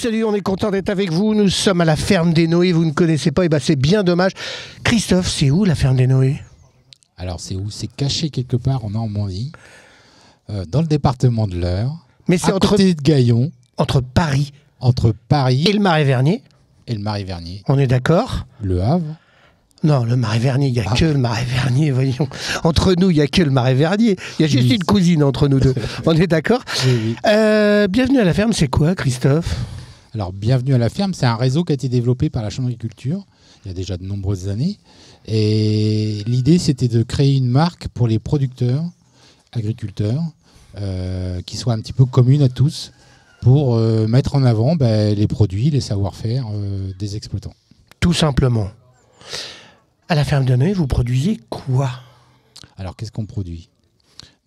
salut, on est content d'être avec vous. Nous sommes à la ferme des Noé. Vous ne connaissez pas, et ben c'est bien dommage. Christophe, c'est où la ferme des Noé? Alors c'est où? C'est caché quelque part en Normandie, dans le département de l'Eure, Mais c'est à côté de Gaillon, entre Paris entre Paris et le Marais-Vernier. et le Marais-Vernier. On est d'accord? Le Havre. Non, le Marais-Vernier, il n'y a que le Marais-Vernier, voyons. Entre nous, il n'y a que le Marais-Vernier. Il y a juste une cousine entre nous deux. On est d'accord? Oui. Bienvenue à la ferme, c'est quoi, Christophe? Alors bienvenue à la ferme, c'est un réseau qui a été développé par la Chambre d'agriculture il y a déjà de nombreuses années. Et l'idée, c'était de créer une marque pour les producteurs, agriculteurs, qui soit un petit peu commune à tous, pour mettre en avant les produits, les savoir-faire des exploitants. Tout simplement. À la ferme de Noé, vous produisez quoi? Alors, qu'est-ce qu'on produit?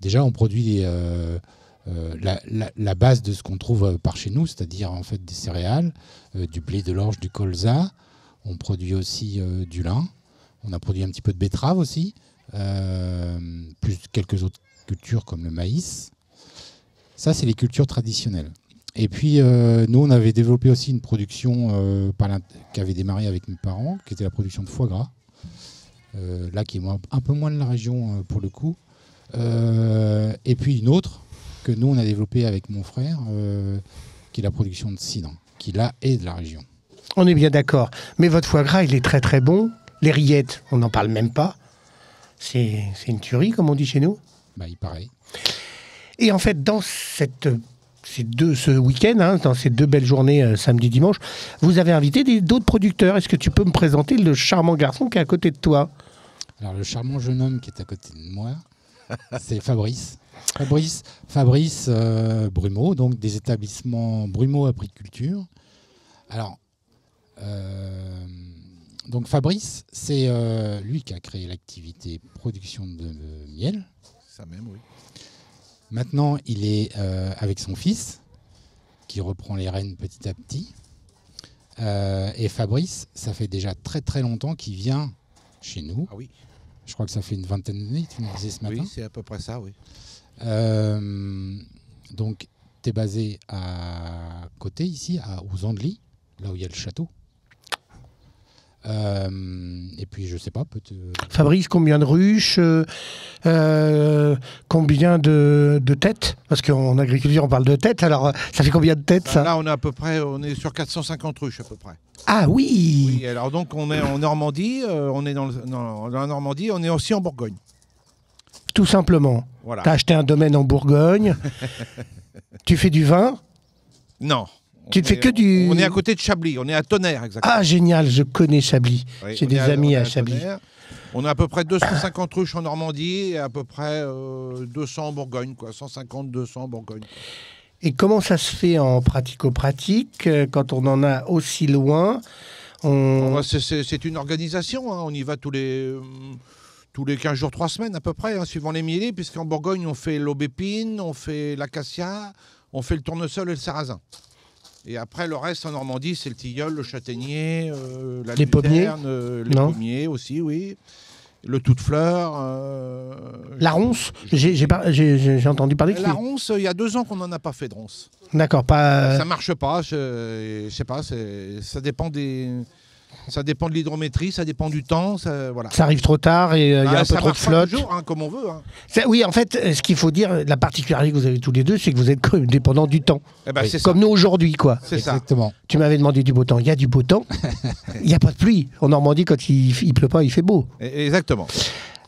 Déjà, on produit la base de ce qu'on trouve par chez nous, c'est-à-dire en fait des céréales, du blé, de l'orge, du colza. On produit aussi du lin. On a produit un petit peu de betterave aussi, plus quelques autres cultures comme le maïs. Ça, c'est les cultures traditionnelles. Et puis, nous, on avait développé aussi une production qui avait démarré avec mes parents, qui était la production de foie gras. Là, qui est un peu moins de la région pour le coup. Et puis une autre que nous, on a développée avec mon frère, qui est la production de cidre, qui là est de la région. On est bien d'accord. Mais votre foie gras, il est très très bon. Les rillettes, on n'en parle même pas. C'est une tuerie, comme on dit chez nous. Il paraît. Et en fait, dans ce week-end, dans ces deux belles journées samedi-dimanche, vous avez invité d'autres producteurs. Est-ce que tu peux me présenter le charmant garçon qui est à côté de toi? Alors, le charmant jeune homme qui est à côté de moi, c'est Fabrice. Fabrice Brumeau, donc des établissements Brumeau Apiculture. Alors, donc Fabrice, c'est lui qui a créé l'activité production de miel. Ça même, oui. Maintenant, il est avec son fils, qui reprend les rênes petit à petit. Et Fabrice, ça fait déjà très très longtemps qu'il vient chez nous. Ah oui. Je crois que ça fait une vingtaine d'années, tu me disais ce matin. Oui, c'est à peu près ça, oui. Donc, tu es basé à côté, ici, aux Andelys, là où il y a le château. Et puis, je sais pas, peut-être... Fabrice, combien de ruches, combien de têtes? Parce qu'en agriculture, on parle de têtes. Alors, ça fait combien de têtes, ça? Là, on est sur 450 ruches, à peu près. Ah oui, Oui, alors donc, on est en Normandie, on est dans la Normandie, on est aussi en Bourgogne. Tout simplement. Voilà. Tu as acheté un domaine en Bourgogne. Tu fais du vin? Non. Tu ne fais que du... On est à côté de Chablis, on est à Tonnerre, exactement. Ah, génial, je connais Chablis. Oui, J'ai des amis à Chablis. Tonnerre. On a à peu près 250 ruches en Normandie et à peu près 200 en Bourgogne, quoi. 150, 200 en Bourgogne. Et comment ça se fait en pratico-pratique quand on en a aussi loin? C'est une organisation, hein. On y va tous les 15 jours, 3 semaines à peu près, hein, suivant les milliers, puisqu'en Bourgogne, on fait l'aubépine, on fait l'acacia, on fait le tournesol et le sarrasin. Et après, le reste en Normandie, c'est le tilleul, le châtaignier, la les pommiers, les pommiers aussi, oui. Le tout de fleur. La ronce, j'ai entendu parler. La ronce, il y a 2 ans qu'on n'en a pas fait de ronce. D'accord, pas. Ça marche pas, je sais pas, ça dépend de l'hydrométrie, ça dépend du temps, voilà. Ça arrive trop tard et il y a un peu trop de flotte. Ça marche pas toujours, comme on veut. Hein. Oui, en fait, ce qu'il faut dire, la particularité que vous avez tous les deux, c'est que vous êtes quand même dépendants du temps. Eh ben, c'est comme ça. nous aujourd'hui, quoi. C'est ça. Exactement. Tu m'avais demandé du beau temps. Il y a du beau temps. Il n'y a pas de pluie. En Normandie, quand il pleut pas, il fait beau. Exactement.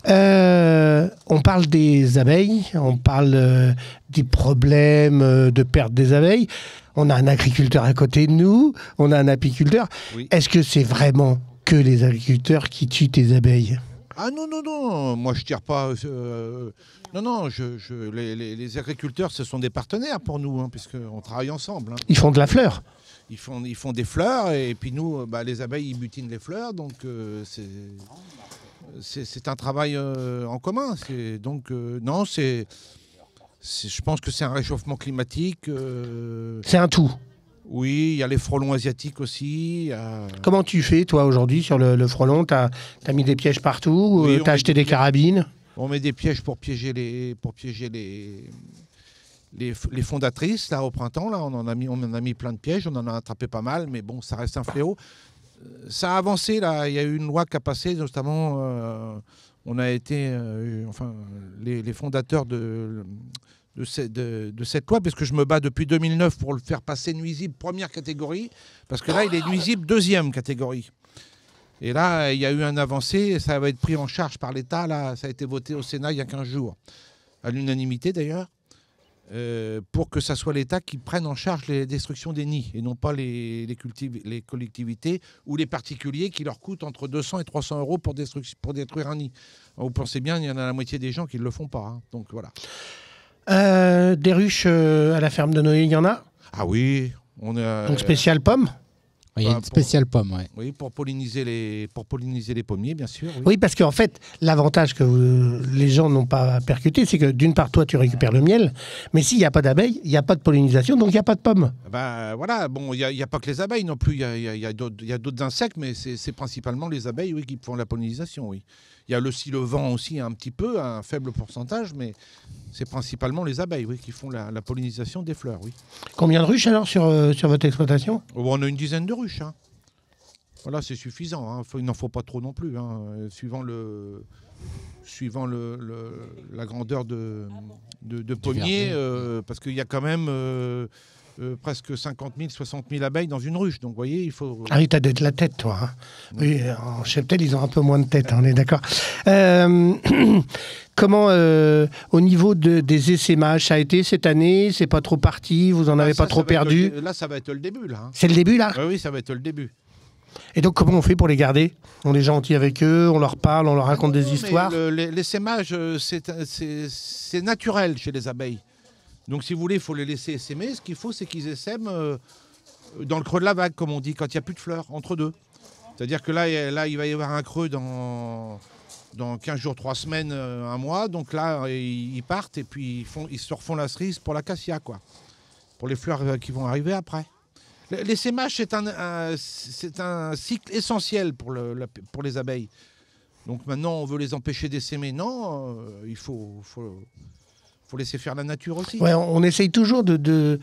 On parle des abeilles, on parle des problèmes de perte des abeilles. On a un agriculteur à côté de nous, on a un apiculteur. Oui. Est-ce que c'est vraiment que les agriculteurs qui tuent tes abeilles? Ah non, moi je tire pas... Non, les agriculteurs, ce sont des partenaires pour nous, hein, puisqu'on travaille ensemble. Hein. Ils font de la fleur. Ils font des fleurs, et puis nous, les abeilles, ils butinent les fleurs, donc c'est un travail en commun. Donc, non, je pense que c'est un réchauffement climatique. C'est un tout. Oui, il y a les frelons asiatiques aussi. Comment tu fais, toi, aujourd'hui, sur le frelon? T'as mis des pièges partout? Oui, t'as acheté des carabines? On met des pièges pour piéger les fondatrices, là, au printemps, là, on en a mis plein de pièges, on en a attrapé pas mal, mais bon, ça reste un fléau. Ça a avancé, là. Il y a eu une loi qui a passé, notamment, on a été, les fondateurs de cette loi, parce que je me bats depuis 2009 pour le faire passer nuisible première catégorie, parce que là, il est nuisible deuxième catégorie. Et là, il y a eu un avancé, ça va être pris en charge par l'État. Là, ça a été voté au Sénat il y a 15 jours, à l'unanimité d'ailleurs, pour que ça soit l'État qui prenne en charge les destructions des nids, et non pas les collectivités ou les particuliers qui leur coûtent entre 200 et 300 euros pour détruire un nid. Vous pensez bien, il y en a la moitié des gens qui ne le font pas. Hein. Donc voilà. Des ruches à la ferme de Noé, il y en a? Ah oui. Donc spécial pomme? Il y a une spéciale pomme, oui. Oui, pour polliniser les pommiers, bien sûr. Oui, oui, parce qu'en fait, l'avantage que les gens n'ont pas percuté, c'est que d'une part, toi, tu récupères le miel, mais s'il n'y a pas d'abeilles, il n'y a pas de pollinisation, donc il n'y a pas de pommes. Ben, voilà, bon, il n'y a pas que les abeilles non plus, il y a d'autres insectes, mais c'est principalement les abeilles, oui, qui font la pollinisation, oui. Il y a le vent aussi un petit peu, un faible pourcentage, mais c'est principalement les abeilles, oui, qui font la pollinisation des fleurs, oui. Combien de ruches alors sur votre exploitation? On a une dizaine de ruches, hein. Voilà, c'est suffisant, hein. Il n'en faut pas trop non plus, hein. Suivant la grandeur de pommier, parce qu'il y a quand même presque 50 000, 60 000 abeilles dans une ruche. Donc, vous voyez, il faut... Ah oui, t'as de la tête, toi. Hein. Oui, en cheptel, ils ont un peu moins de tête, hein, on est d'accord. Comment, au niveau des essaimages, ça a été cette année? C'est pas trop parti? Vous en avez pas trop perdu? Là, ça va être le début, là. Hein. C'est le début, là? Oui, ça va être le début. Et donc, comment on fait pour les garder? On est gentil avec eux, on leur parle, on leur raconte des histoires? L'essaimage, c'est naturel chez les abeilles. Donc, si vous voulez, il faut les laisser essaimer. Ce qu'il faut, c'est qu'ils essaiment dans le creux de la vague, comme on dit, quand il n'y a plus de fleurs, entre deux. C'est-à-dire que là, il va y avoir un creux dans 15 jours, 3 semaines, un mois. Donc là, ils partent et puis ils se refont la cerise pour l'acacia, quoi. Pour les fleurs qui vont arriver après. L'essaimage, c'est un cycle essentiel pour les abeilles. Donc maintenant, on veut les empêcher d'essaimer. Non, il faut laisser faire la nature aussi. Ouais, on essaye toujours de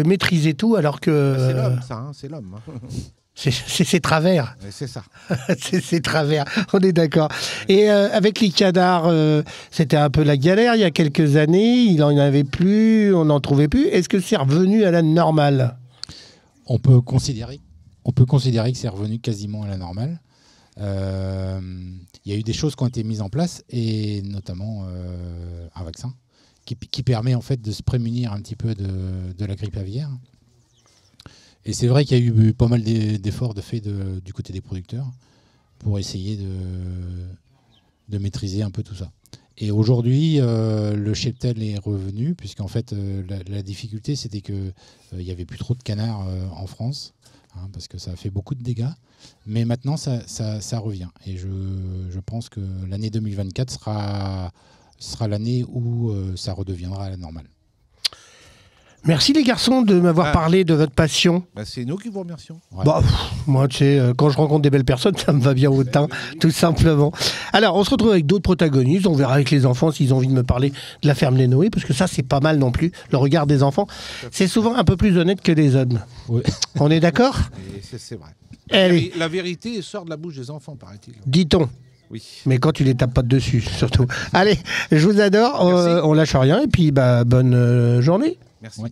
maîtriser tout, alors que... C'est l'homme, ça, hein, c'est l'homme. C'est travers. C'est ça. C'est travers, on est d'accord. Et avec les canards, c'était un peu la galère il y a quelques années. Il n'en avait plus, on n'en trouvait plus. Est-ce que c'est revenu à la normale? On peut considérer que c'est revenu quasiment à la normale. Il y a eu des choses qui ont été mises en place, et notamment un vaccin qui permet en fait de se prémunir un petit peu de la grippe aviaire. Et c'est vrai qu'il y a eu pas mal d'efforts de fait du côté des producteurs pour essayer de maîtriser un peu tout ça. Et aujourd'hui, le cheptel est revenu, puisqu'en fait, la difficulté, c'était qu'il n'y avait plus trop de canards en France, hein, parce que ça a fait beaucoup de dégâts. Mais maintenant, ça revient. Et je pense que l'année 2024 sera l'année où ça redeviendra à la normale. Merci les garçons de m'avoir parlé de votre passion. Bah, c'est nous qui vous remercions. Ouais. Bah, moi, tu sais, quand je rencontre des belles personnes, ça me va bien au teint, tout simplement. Alors, on se retrouve avec d'autres protagonistes. On verra avec les enfants s'ils ont envie de me parler de la ferme Les Noé, parce que ça, c'est pas mal non plus. Le regard des enfants, c'est souvent un peu plus honnête que des hommes. Oui. On est d'accord? C'est vrai. Allez. La vérité sort de la bouche des enfants, paraît-il. Dit-on. Oui. Mais quand tu les tapes pas dessus, surtout. Allez, je vous adore. On lâche rien. Et puis, bonne journée. Merci. Oui.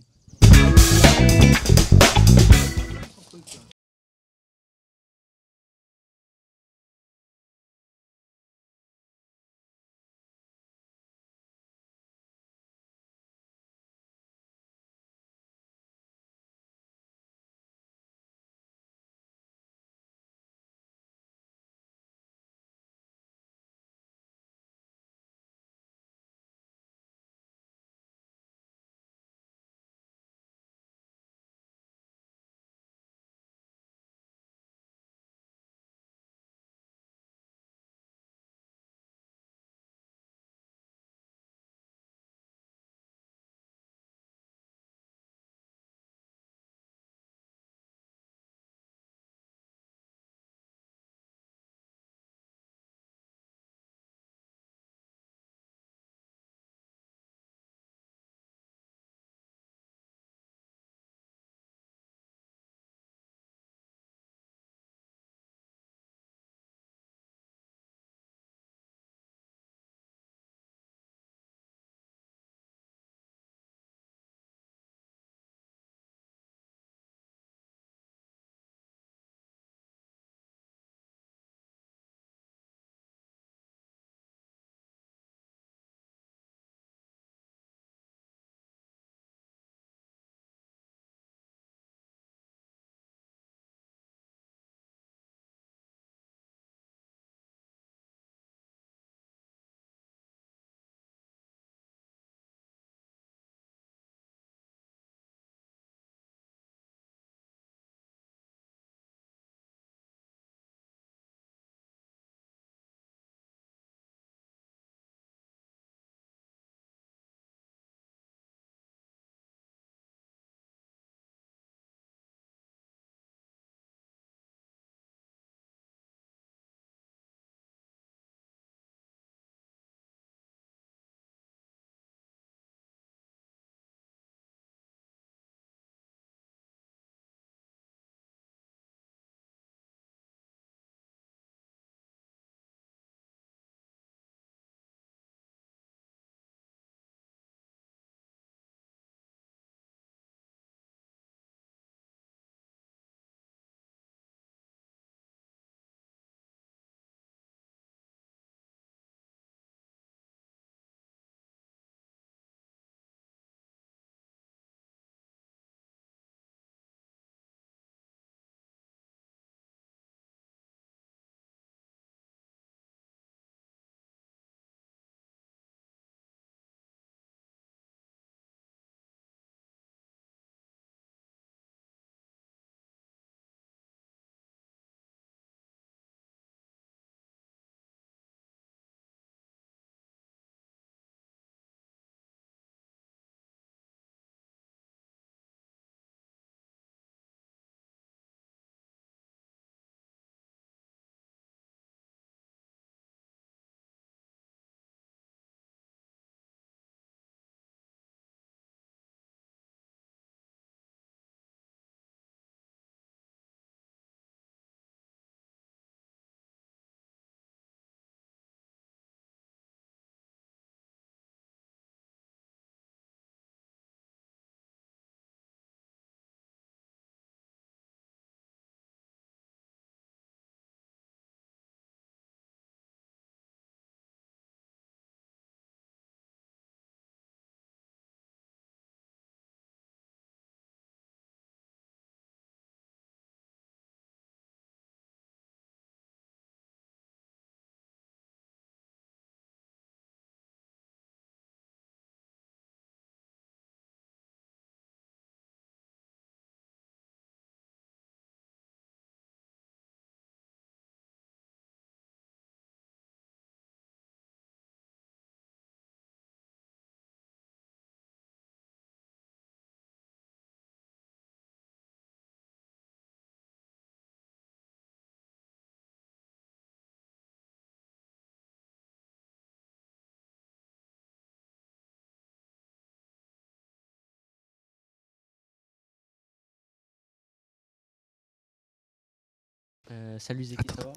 Salut Zeki, ça va?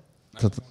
Attends.